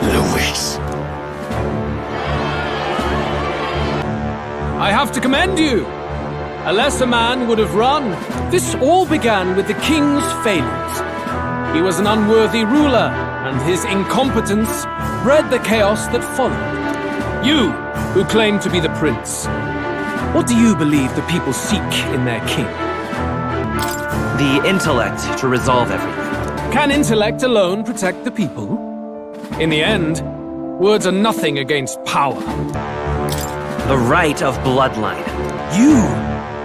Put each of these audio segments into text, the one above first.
Louis. I have to commend you. A lesser man would have run. This all began with the king's failures. He was an unworthy ruler, and his incompetence bred the chaos that followed. You, who claim to be the prince, what do you believe the people seek in their king? The intellect to resolve everything. Can intellect alone protect the people? In the end, words are nothing against power. The right of bloodline. You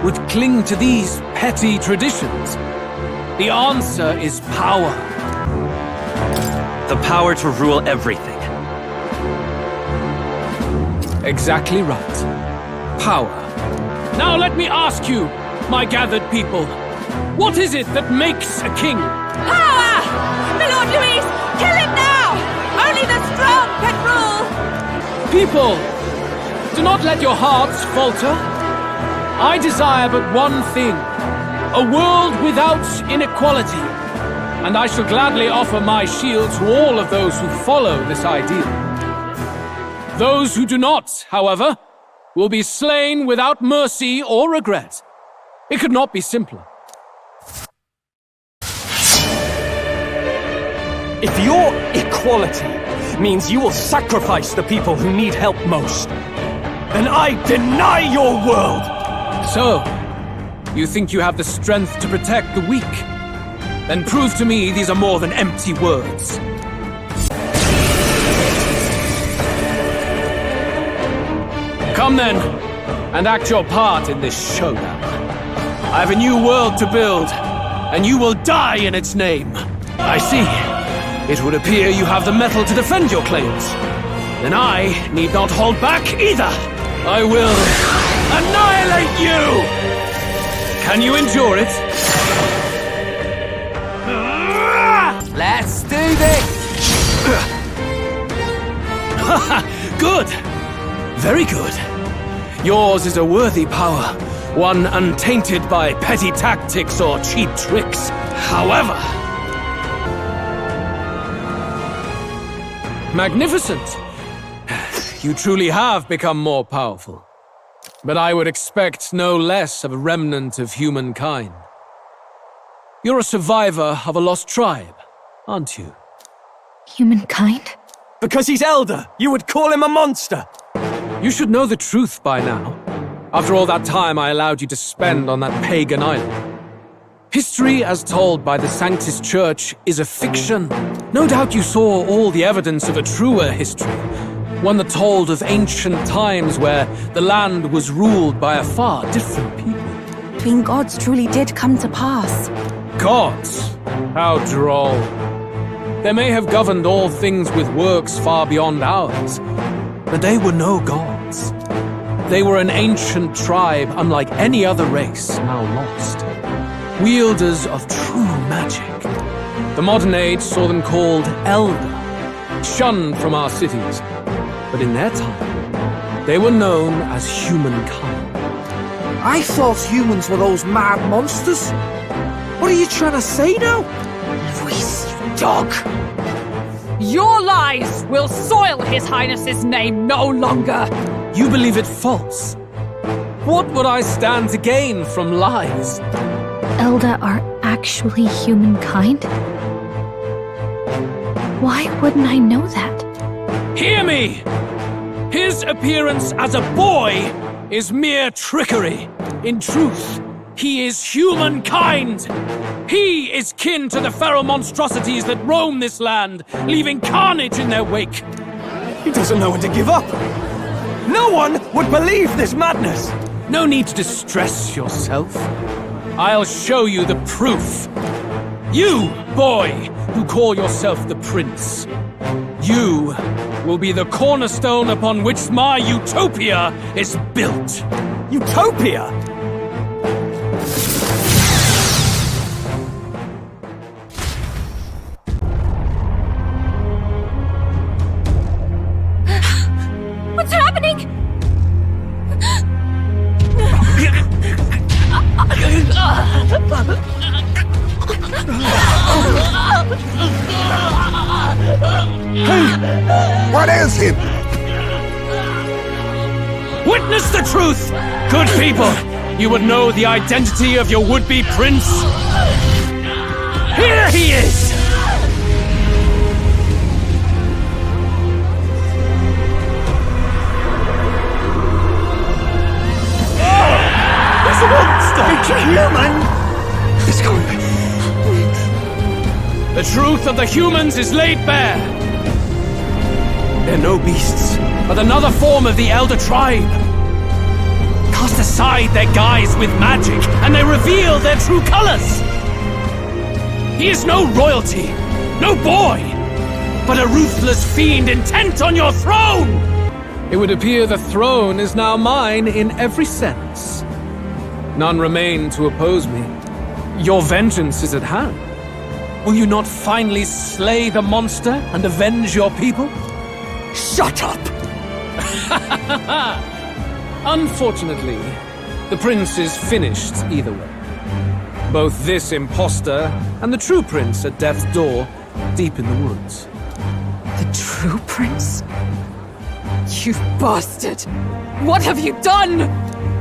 would cling to these petty traditions. The answer is power. The power to rule everything. Exactly right. Power. Now let me ask you, my gathered people, what is it that makes a king? Power! My Lord Louis, kill him now! Only the strong can rule! People, do not let your hearts falter. I desire but one thing, a world without inequality. And I shall gladly offer my shield to all of those who follow this ideal. Those who do not, however, will be slain without mercy or regret. It could not be simpler. If your equality means you will sacrifice the people who need help most, then I deny your world! So, you think you have the strength to protect the weak? Then prove to me these are more than empty words. Come then, and act your part in this showdown. I have a new world to build, and you will die in its name. I see. It would appear you have the mettle to defend your claims. Then I need not hold back either. I will annihilate you! Can you endure it? Let's do this! Good! Very good. Yours is a worthy power, one untainted by petty tactics or cheap tricks. However... magnificent! You truly have become more powerful. But I would expect no less of a remnant of humankind. You're a survivor of a lost tribe, aren't you? Humankind? Because he's elder, you would call him a monster! You should know the truth by now, after all that time I allowed you to spend on that pagan island. History, as told by the Sanctus Church, is a fiction. No doubt you saw all the evidence of a truer history, one that told of ancient times where the land was ruled by a far different people. Twin gods truly did come to pass. Gods? How droll. They may have governed all things with works far beyond ours, but they were no gods. They were an ancient tribe unlike any other race now lost. Wielders of true magic. The modern age saw them called Elder, shunned from our cities. But in their time, they were known as humankind. I thought humans were those mad monsters. What are you trying to say now? Louis, you dog! Your lies will soil His Highness's name no longer! You believe it false? What would I stand to gain from lies? Elda are actually humankind? Why wouldn't I know that? Hear me! His appearance as a boy is mere trickery. In truth, he is humankind. He is kin to the feral monstrosities that roam this land, leaving carnage in their wake. He doesn't know when to give up! No one would believe this madness! No need to distress yourself. I'll show you the proof. You, boy, who call yourself the prince. You will be the cornerstone upon which my utopia is built. Utopia? What's happening? Hey, What ails him? Witness the truth! Good people, you would know the identity of your would-be prince. Here he is! It's a monster! It's a human! It's going. The truth of the humans is laid bare. They're no beasts, but another form of the Elder Tribe. Cast aside their guise with magic, and they reveal their true colors. He is no royalty, no boy, but a ruthless fiend intent on your throne! It would appear the throne is now mine in every sense. None remain to oppose me. Your vengeance is at hand. Will you not finally slay the monster and avenge your people? Shut up! Unfortunately, the prince is finished either way. Both this impostor and the true prince at death's door, deep in the woods. The true prince? You bastard! What have you done?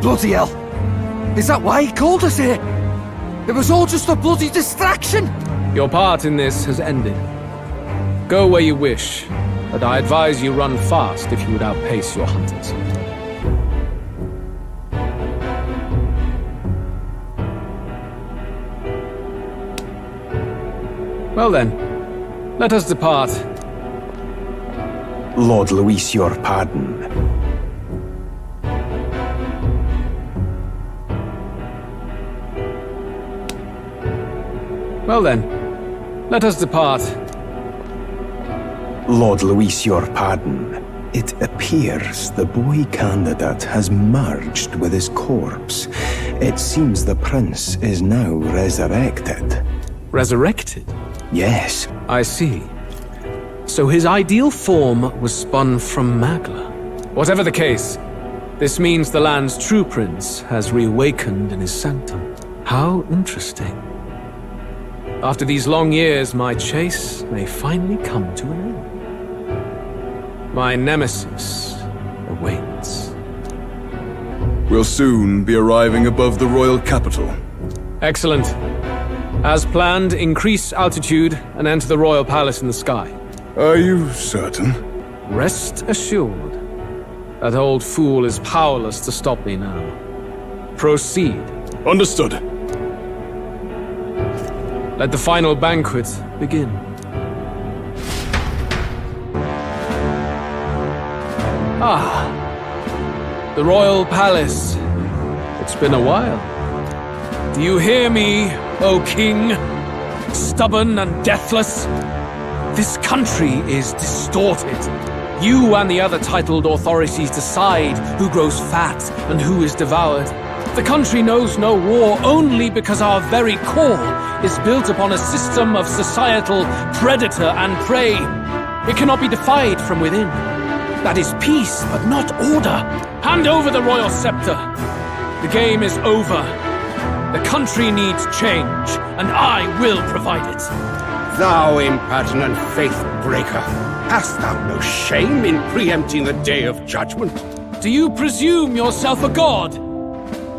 Bloody hell! Is that why he called us here? It was all just a bloody distraction! Your part in this has ended. Go where you wish, but I advise you run fast if you would outpace your hunters. Well then, let us depart. Lord Louis, your pardon. Well then, let us depart. Lord Louis, your pardon. It appears the boy candidate has merged with his corpse. It seems the prince is now resurrected. Resurrected? Yes. I see. So his ideal form was spun from Magla. Whatever the case, this means the land's true prince has reawakened in his sanctum. How interesting. After these long years, my chase may finally come to an end. My nemesis awaits. We'll soon be arriving above the royal capital. Excellent. As planned, increase altitude and enter the royal palace in the sky. Are you certain? Rest assured. That old fool is powerless to stop me now. Proceed. Understood. Let the final banquet begin. Ah, the royal palace. It's been a while. Do you hear me, O king? Stubborn and deathless? This country is distorted. You and the other titled authorities decide who grows fat and who is devoured. The country knows no war only because our very core is built upon a system of societal predator and prey. It cannot be defied from within. That is peace, but not order. Hand over the royal scepter. The game is over. The country needs change, and I will provide it. Thou impertinent faith-breaker, hast thou no shame in preempting the day of judgment? Do you presume yourself a god?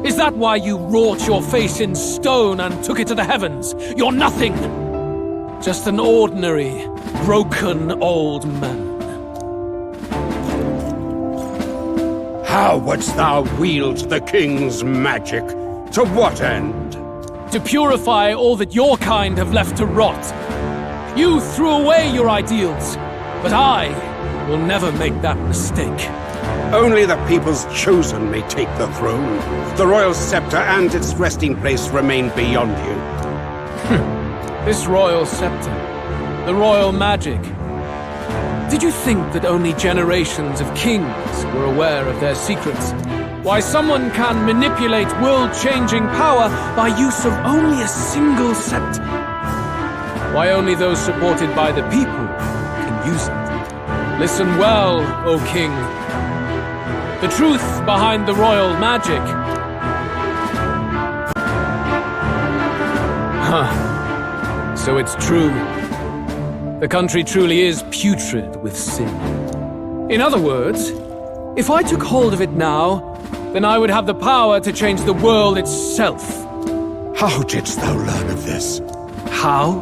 Is that why you wrought your face in stone and took it to the heavens? You're nothing! Just an ordinary, broken old man. How wouldst thou wield the king's magic? To what end? To purify all that your kind have left to rot. You threw away your ideals, but I will never make that mistake. Only the people's chosen may take the throne. The royal scepter and its resting place remain beyond you. This royal scepter, the royal magic. Did you think that only generations of kings were aware of their secrets? Why someone can manipulate world-changing power by use of only a single scepter? Why only those supported by the people can use it? Listen well, O king. The truth behind the royal magic. Huh. So it's true. The country truly is putrid with sin. In other words, if I took hold of it now, then I would have the power to change the world itself. How didst thou learn of this? How?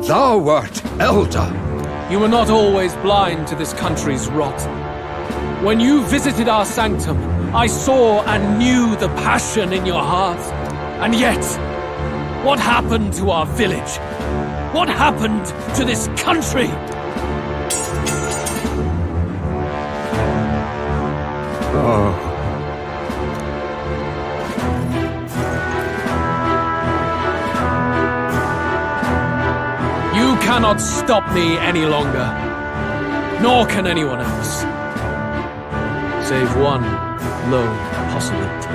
Thou wert Elder. You were not always blind to this country's rot. When you visited our sanctum, I saw and knew the passion in your heart. And yet, what happened to our village? What happened to this country? Oh. You cannot stop me any longer. Nor can anyone else. Save one lone possibility.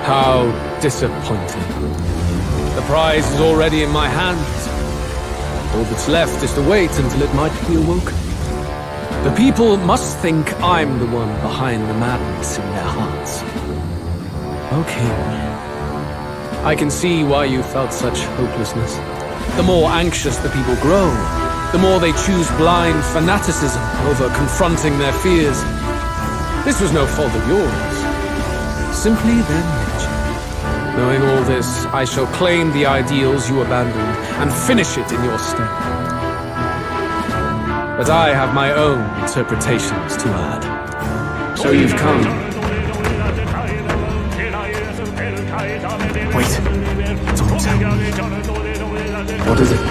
How disappointing. The prize is already in my hands. All that's left is to wait until it might be awoken. The people must think I'm the one behind the madness in their hearts. Okay. I can see why you felt such hopelessness. The more anxious the people grow, the more they choose blind fanaticism over confronting their fears. This was no fault of yours. Simply their nature. Knowing all this, I shall claim the ideals you abandoned and finish it in your stead. But I have my own interpretations to add. So you've come. Wait. Don't tell me. What is it?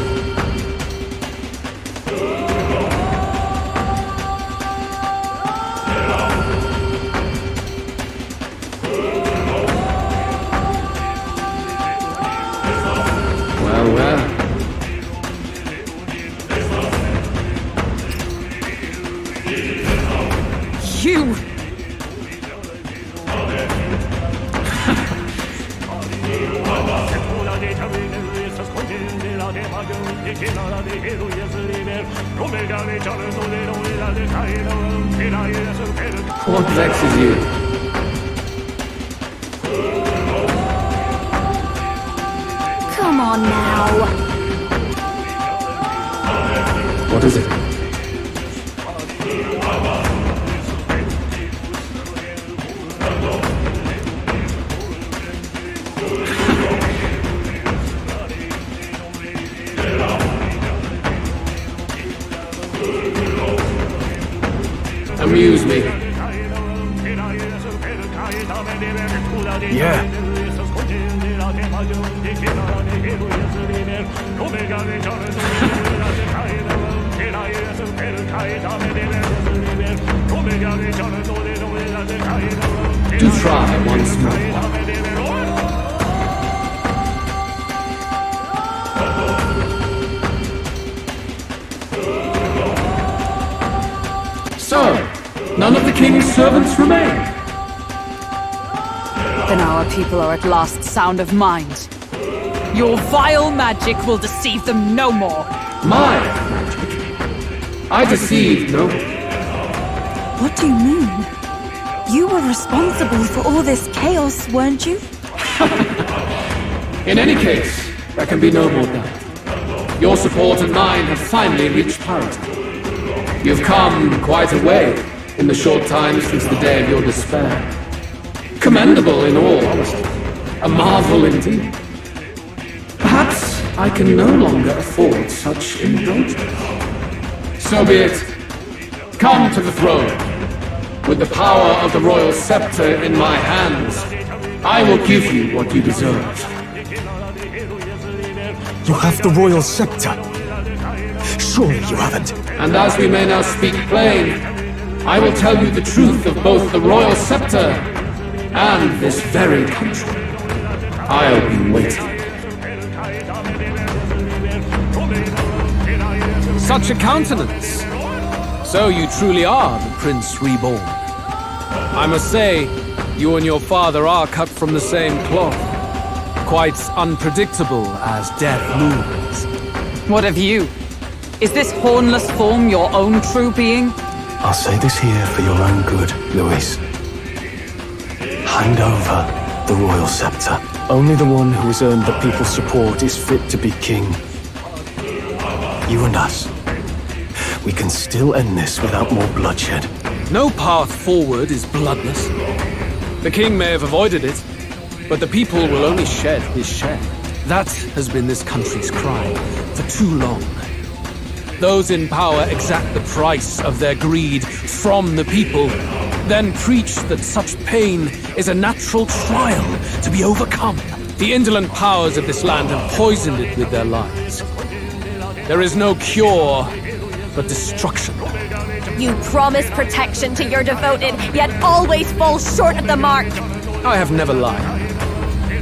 Well. You! What vexes you? Come on now! What is it? Amuse me. Yeah. Do try once more. So, none of the king's servants remain. Then our people are at last sound of mind. Your vile magic will deceive them no more. My magic? I deceived no one. What do you mean? You were responsible for all this chaos, weren't you? In any case, there can be no more doubt. Your support and mine have finally reached parity. You've come quite a way in the short time since the day of your despair. Commendable in all honesty. A marvel indeed. Perhaps I can no longer afford such indulgence. So be it. Come to the throne. With the power of the royal scepter in my hands, I will give you what you deserve. You have the royal scepter. Surely you haven't. And as we may now speak plain, I will tell you the truth of both the royal scepter and this very country. I'll be waiting. Such a countenance. So you truly are the Prince Reborn. I must say, you and your father are cut from the same cloth. Quite unpredictable as death looms. What of you? Is this hornless form your own true being? I'll say this here for your own good, Louis. Hand over the royal scepter. Only the one who has earned the people's support is fit to be king. You and us. We can still end this without more bloodshed. No path forward is bloodless. The king may have avoided it, but the people will only shed his share. That has been this country's crime for too long. Those in power exact the price of their greed from the people, then preach that such pain is a natural trial to be overcome. The indolent powers of this land have poisoned it with their lies. There is no cure but destruction. You promise protection to your devoted, yet always fall short of the mark. I have never lied.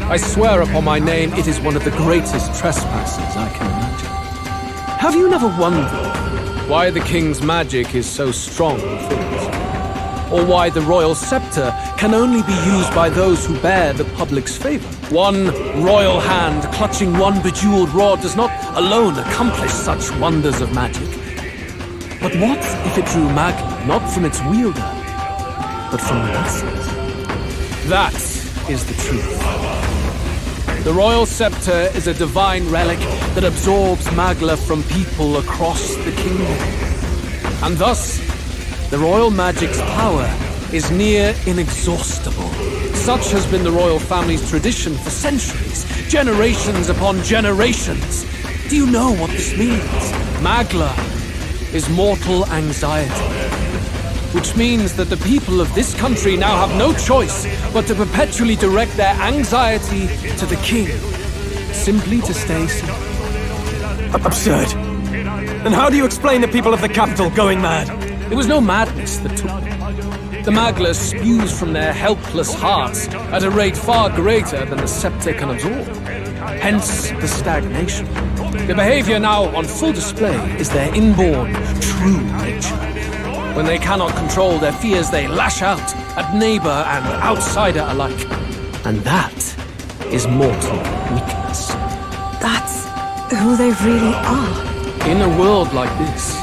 I swear upon my name, it is one of the greatest trespasses I can imagine. Have you never wondered why the king's magic is so strong with it? Or why the royal scepter can only be used by those who bear the public's favor? One royal hand clutching one bejeweled rod does not alone accomplish such wonders of magic. But what if it drew Magla not from its wielder, but from the masses? That is the truth. The royal scepter is a divine relic that absorbs Magla from people across the kingdom. And thus, the royal magic's power is near inexhaustible. Such has been the royal family's tradition for centuries, generations upon generations. Do you know what this means? Magla is mortal anxiety, which means that the people of this country now have no choice but to perpetually direct their anxiety to the king, simply to stay safe. Absurd. And how do you explain the people of the capital going mad? It was no madness that took them. The Magla spews from their helpless hearts at a rate far greater than the scepter can absorb. Hence the stagnation. The behavior now on full display is their inborn, true nature. When they cannot control their fears, they lash out at neighbor and outsider alike. And that is mortal weakness. That's who they really are. In a world like this,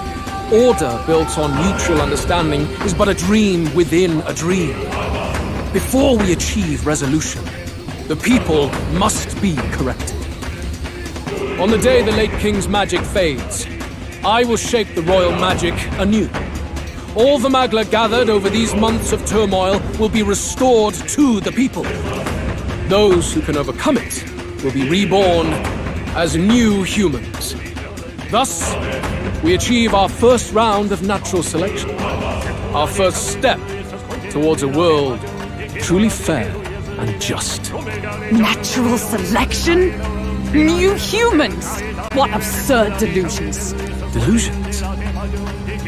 order built on mutual understanding is but a dream within a dream. Before we achieve resolution, the people must be corrected. On the day the late king's magic fades, I will shape the royal magic anew. All the Magla gathered over these months of turmoil will be restored to the people. Those who can overcome it will be reborn as new humans. Thus, we achieve our first round of natural selection. Our first step towards a world truly fair and just. Natural selection? New humans? What absurd delusions. Delusions?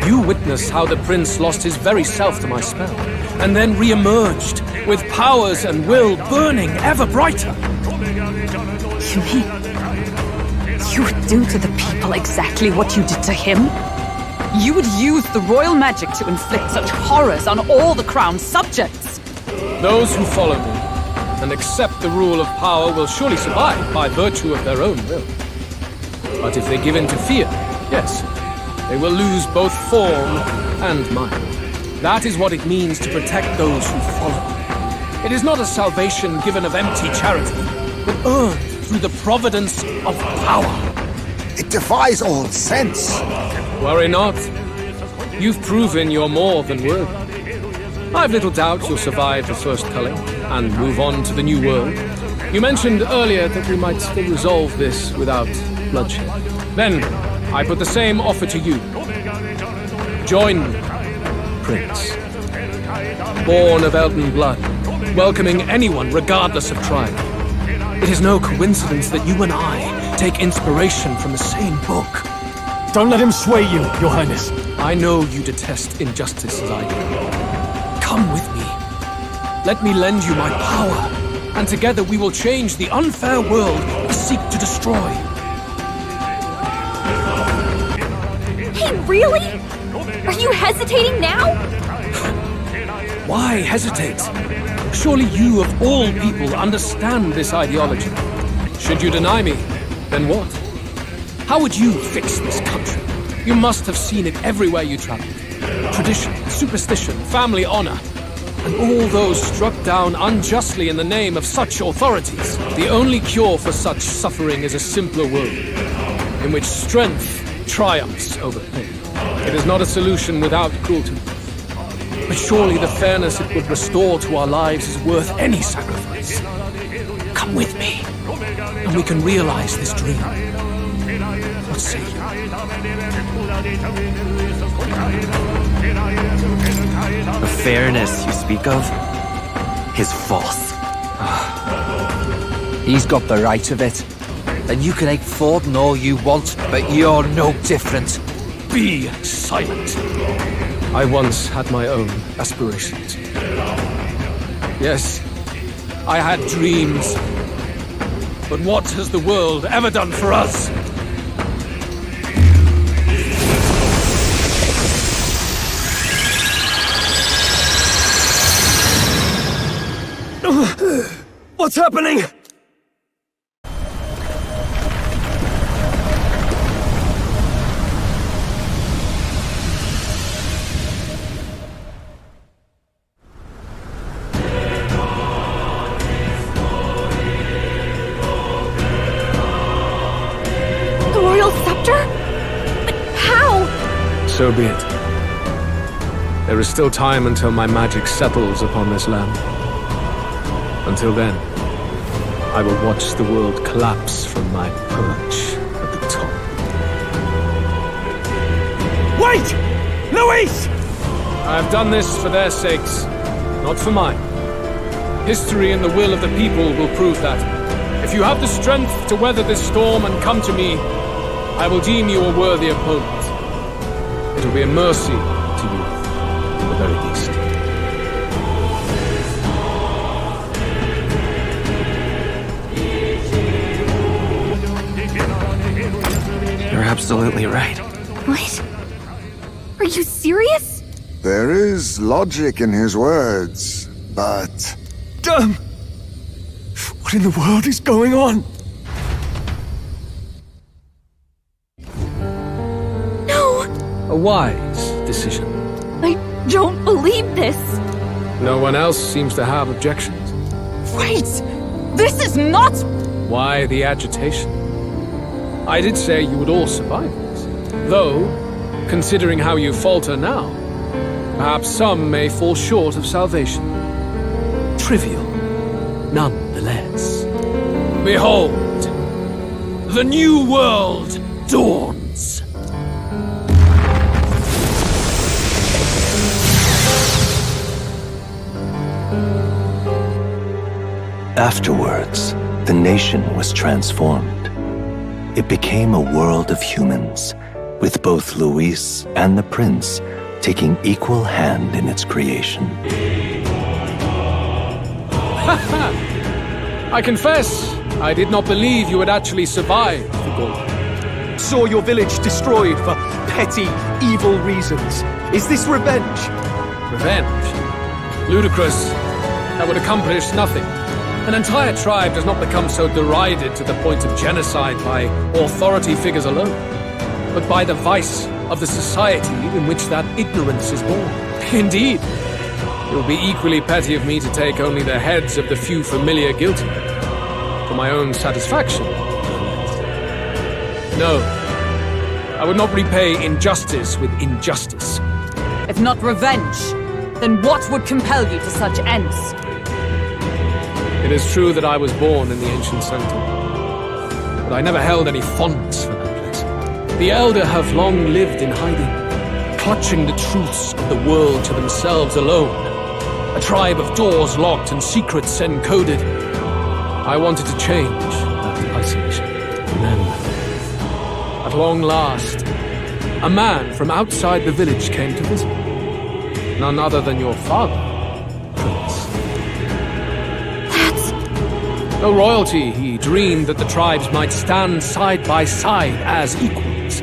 You witnessed how the prince lost his very self to my spell, and then re-emerged with powers and will burning ever brighter. You mean you would do to the people exactly what you did to him? You would use the royal magic to inflict such horrors on all the crown's subjects? Those who follow me and accept the rule of power will surely survive by virtue of their own will. But if they give in to fear, yes, they will lose both form and mind. That is what it means to protect those who follow. It is not a salvation given of empty charity, but earned through the providence of power. It defies all sense. Worry not. You've proven you're more than worthy. I've little doubt you'll survive the first culling and move on to the new world. You mentioned earlier that we might still resolve this without bloodshed. Then, I put the same offer to you. Join me, Prince. Born of Elden blood, welcoming anyone regardless of tribe. It is no coincidence that you and I take inspiration from the same book. Don't let him sway you, Your Highness. I know you detest injustice as I do. Come with me. Let me lend you my power, and together we will change the unfair world we seek to destroy. Really? Are you hesitating now? Why hesitate? Surely you, of all people, understand this ideology. Should you deny me, then what? How would you fix this country? You must have seen it everywhere you traveled. Tradition, superstition, family honor, and all those struck down unjustly in the name of such authorities. The only cure for such suffering is a simpler world, in which strength triumphs over pain. It is not a solution without cruelty. But surely the fairness it would restore to our lives is worth any sacrifice. Come with me, and we can realize this dream. What say you? The fairness you speak of is false. He's got the right of it. And you can ache Forden all you want, but you're no different. Be silent. I once had my own aspirations. Yes, I had dreams. But what has the world ever done for us? What's happening? The royal scepter? But how? So be it. There is still time until my magic settles upon this land. Until then, I will watch the world collapse from my perch at the top. Wait! Louis! I have done this for their sakes, not for mine. History and the will of the people will prove that. If you have the strength to weather this storm and come to me, I will deem you a worthy opponent. It will be a mercy to you, at the very least. You're absolutely right. What? Are you serious? There is logic in his words, but... Damn! What in the world is going on? No! A wise decision. I don't believe this. No one else seems to have objections. Wait! This is not... Why the agitation? I did say you would all survive this. Though, considering how you falter now, perhaps some may fall short of salvation. Trivial, nonetheless. Behold, the new world dawns. Afterwards, the nation was transformed. It became a world of humans, with both Louis and the prince taking equal hand in its creation. I confess, I did not believe you would actually survive the Golden. Saw your village destroyed for petty, evil reasons. Is this revenge? Revenge? Ludicrous. That would accomplish nothing. An entire tribe does not become so derided to the point of genocide by authority figures alone, but by the vice of the society in which that ignorance is born. Indeed, it would be equally petty of me to take only the heads of the few familiar guilty, for my own satisfaction. No, I would not repay injustice with injustice. If not revenge, then what would compel you to such ends? It is true that I was born in the ancient center, but I never held any fondness for that place. The elder have long lived in hiding, clutching the truths of the world to themselves alone. A tribe of doors locked and secrets encoded. I wanted to change that isolation. And then, at long last, a man from outside the village came to visit. None other than your father, Prince. Though royalty, he dreamed that the tribes might stand side by side as equals.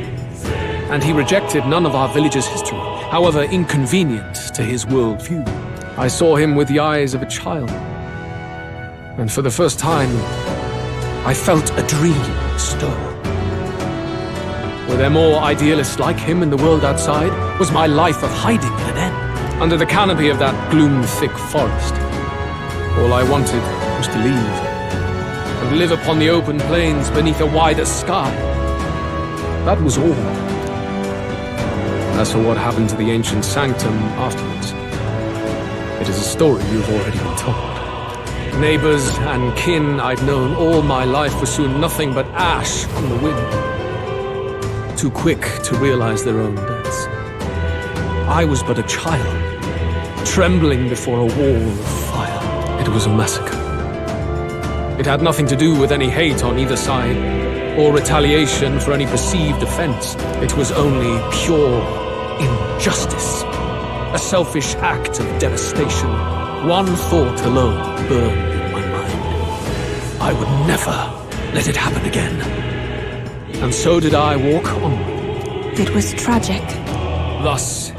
and he rejected none of our village's history, however inconvenient to his worldview. I saw him with the eyes of a child, and for the first time, I felt a dream stir. Were there more idealists like him in the world outside? Was my life of hiding at an end? Under the canopy of that gloom-thick forest, all I wanted was to leave and live upon the open plains beneath a wider sky. That was all. As for what happened to the ancient sanctum afterwards, it is a story you've already been told. Neighbors and kin I'd known all my life were soon nothing but ash on the wind, too quick to realize their own deaths. I was but a child, trembling before a wall of fire. It was a massacre. It had nothing to do with any hate on either side, or retaliation for any perceived offense. It was only pure injustice. A selfish act of devastation. One thought alone burned in my mind. I would never let it happen again. And so did I walk onward. It was tragic. Thus,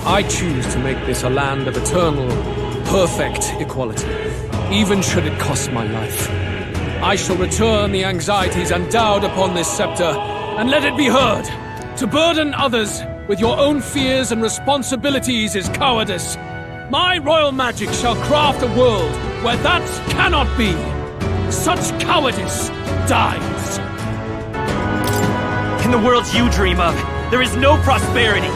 I choose to make this a land of eternal, perfect equality, even should it cost my life. I shall return the anxieties endowed upon this scepter, and let it be heard. To burden others with your own fears and responsibilities is cowardice. My royal magic shall craft a world where that cannot be. Such cowardice dies. In the worlds you dream of, there is no prosperity.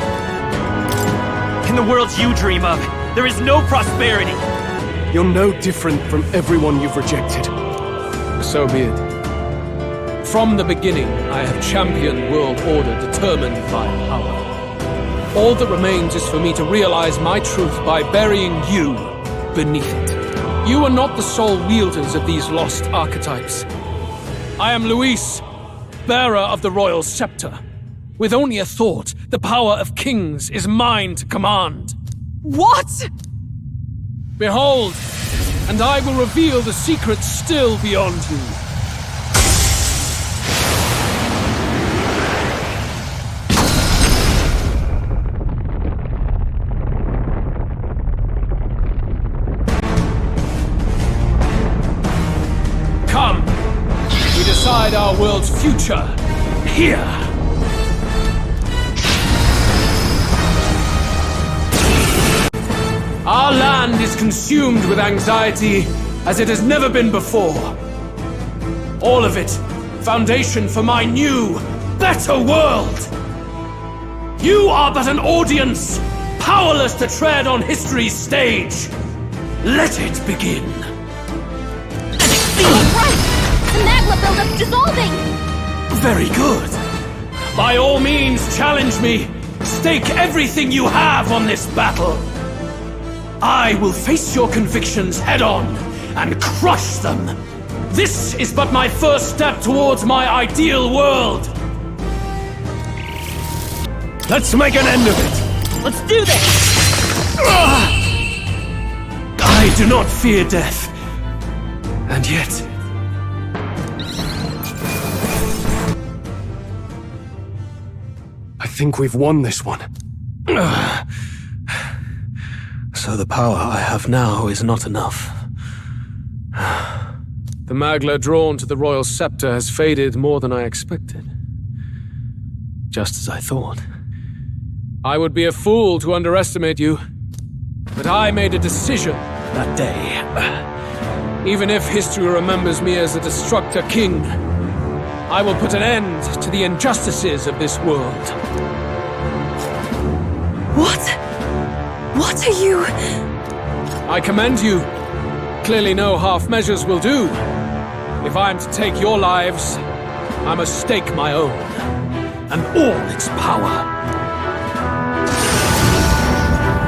In the worlds you dream of, there is no prosperity. You're no different from everyone you've rejected. So be it. From the beginning, I have championed world order determined by power. All that remains is for me to realize my truth by burying you beneath it. You are not the sole wielders of these lost archetypes. I am Louis, bearer of the royal scepter. With only a thought, the power of kings is mine to command. What? Behold, and I will reveal the secrets still beyond you. Come, we decide our world's future here. Our land is consumed with anxiety as it has never been before. All of it, foundation for my new, better world. You are but an audience, powerless to tread on history's stage. Let it begin. Right! The magma buildup's dissolving! Very good. By all means, challenge me. Stake everything you have on this battle. I will face your convictions head-on and crush them. This is but my first step towards my ideal world. Let's make an end of it. Let's do this! I do not fear death. And yet... I think we've won this one. So the power I have now is not enough. The Magla drawn to the royal scepter has faded more than I expected. Just as I thought. I would be a fool to underestimate you, but I made a decision that day. Even if history remembers me as a destructor king, I will put an end to the injustices of this world. What? What are you... I commend you. Clearly no half measures will do. If I am to take your lives, I must stake my own, and all its power.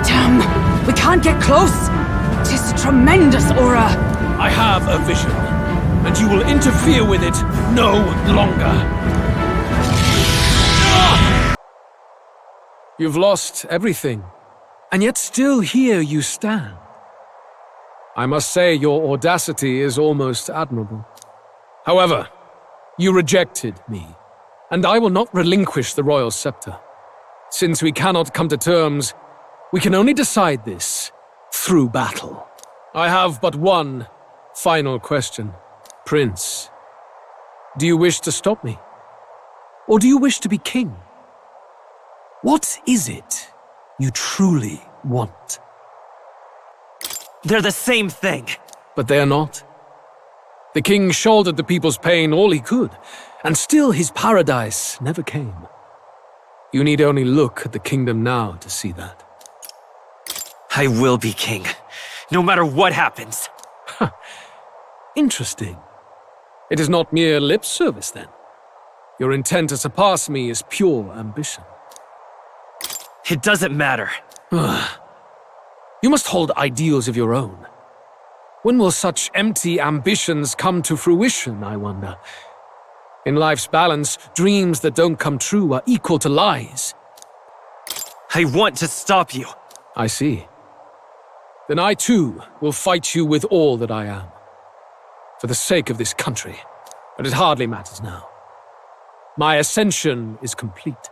Damn! We can't get close! 'Tis a tremendous aura! I have a vision, and you will interfere with it no longer. You've lost everything, and yet still here you stand. I must say your audacity is almost admirable. However, you rejected me, and I will not relinquish the royal scepter. Since we cannot come to terms, we can only decide this through battle. I have but one final question. Prince, do you wish to stop me? Or do you wish to be king? What is it you truly want? They're the same thing. But they are not. The king shouldered the people's pain all he could, and still his paradise never came. You need only look at the kingdom now to see that. I will be king, no matter what happens. Interesting. It is not mere lip service, then. Your intent to surpass me is pure ambition. It doesn't matter. You must hold ideals of your own. When will such empty ambitions come to fruition, I wonder? In life's balance, dreams that don't come true are equal to lies. I want to stop you. I see. Then I too will fight you with all that I am. For the sake of this country. But it hardly matters now. My ascension is complete.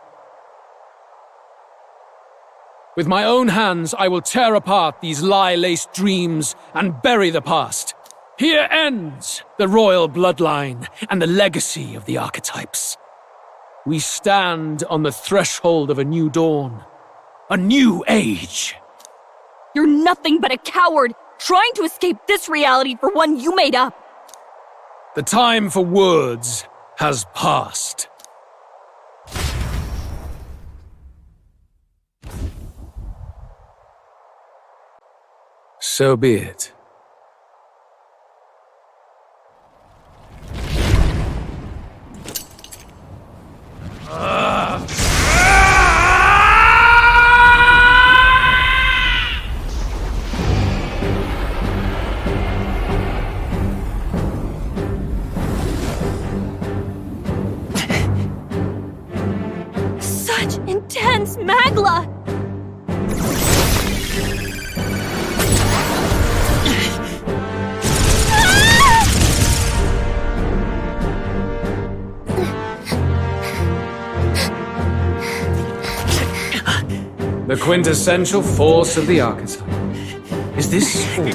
With my own hands, I will tear apart these lie-laced dreams and bury the past. Here ends the royal bloodline and the legacy of the archetypes. We stand on the threshold of a new dawn, a new age. You're nothing but a coward, trying to escape this reality for one you made up. The time for words has passed. So be it. Such intense magla! The quintessential force of the archetype. Is this all?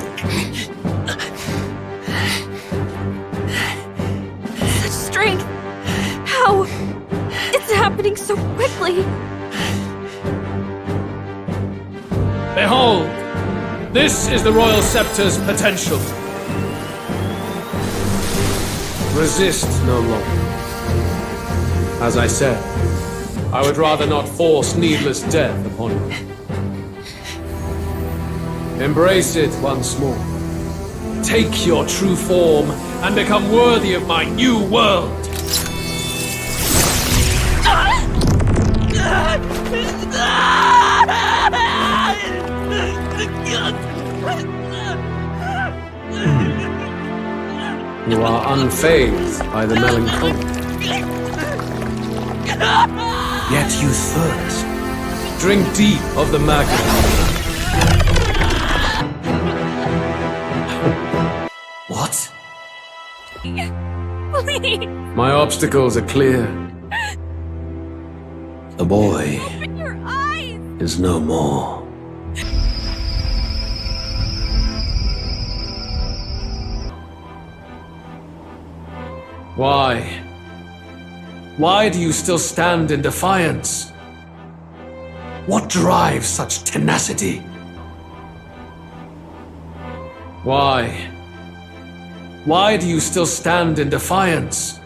Such strength! How? It's happening so quickly! Behold! This is the Royal Scepter's potential. Resist no longer. As I said, I would rather not force needless death upon you. Embrace it once more. Take your true form and become worthy of my new world. You are unfazed by the melancholy. Yet you thirst. Drink deep of the magnet. What? Please! My obstacles are clear. The boy Open your eyes! is no more. Why? Why do you still stand in defiance? What drives such tenacity? Why? Why do you still stand in defiance?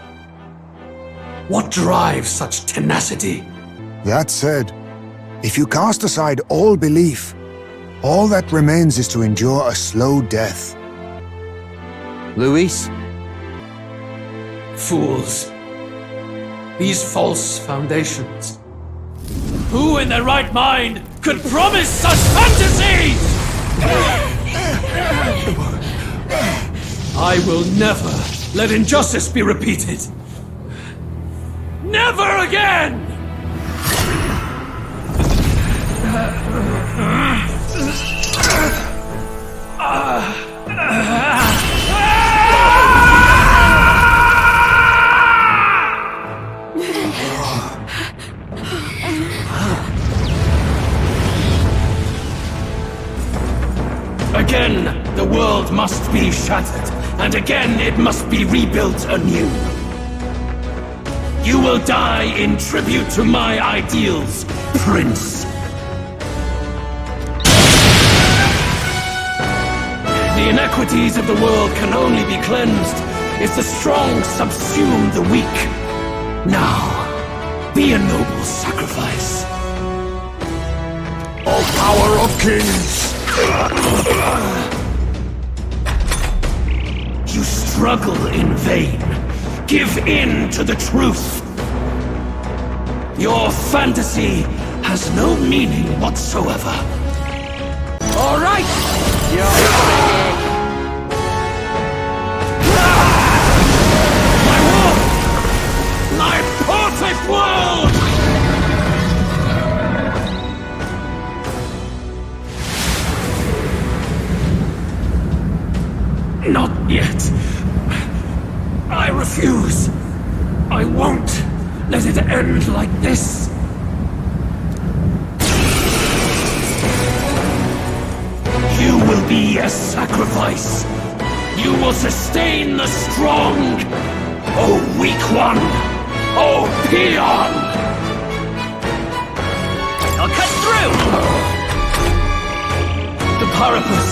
What drives such tenacity? That said, if you cast aside all belief, all that remains is to endure a slow death. Louis? Fools. These false foundations. Who in their right mind could promise such fantasies? I will never let injustice be repeated. Never again! Again, the world must be shattered, and again it must be rebuilt anew. You will die in tribute to my ideals, Prince. The inequities of the world can only be cleansed if the strong subsume the weak. Now, be a noble sacrifice. O power of kings! You struggle in vain. Give in to the truth. Your fantasy has no meaning whatsoever. All right! My world! My perfect world! Not yet. I refuse. I won't let it end like this. You will be a sacrifice. You will sustain the strong. Oh, weak one. Oh, peon. I'll cut through! The Parapus,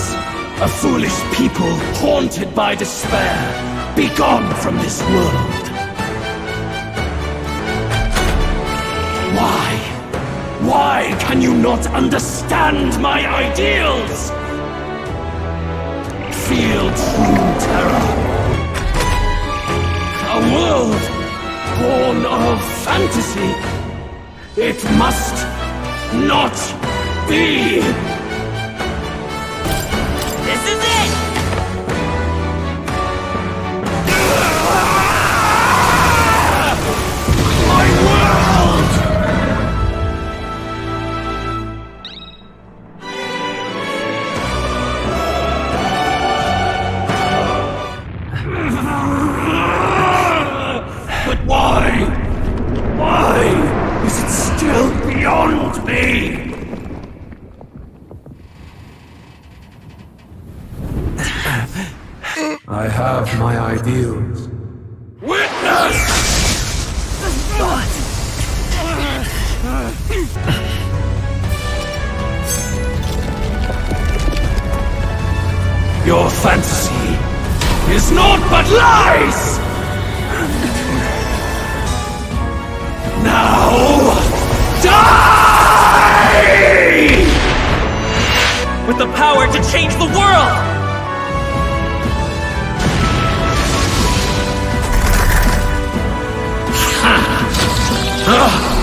a foolish people haunted by despair. Be gone from this world. Why? Why can you not understand my ideals? Feel true terror. A world born of fantasy. It must not be. This is it! My world! But why? Why is it still beyond me? I have my ideals. Witness! Your fantasy is naught but lies! Now, die! With the power to change the world! Ugh!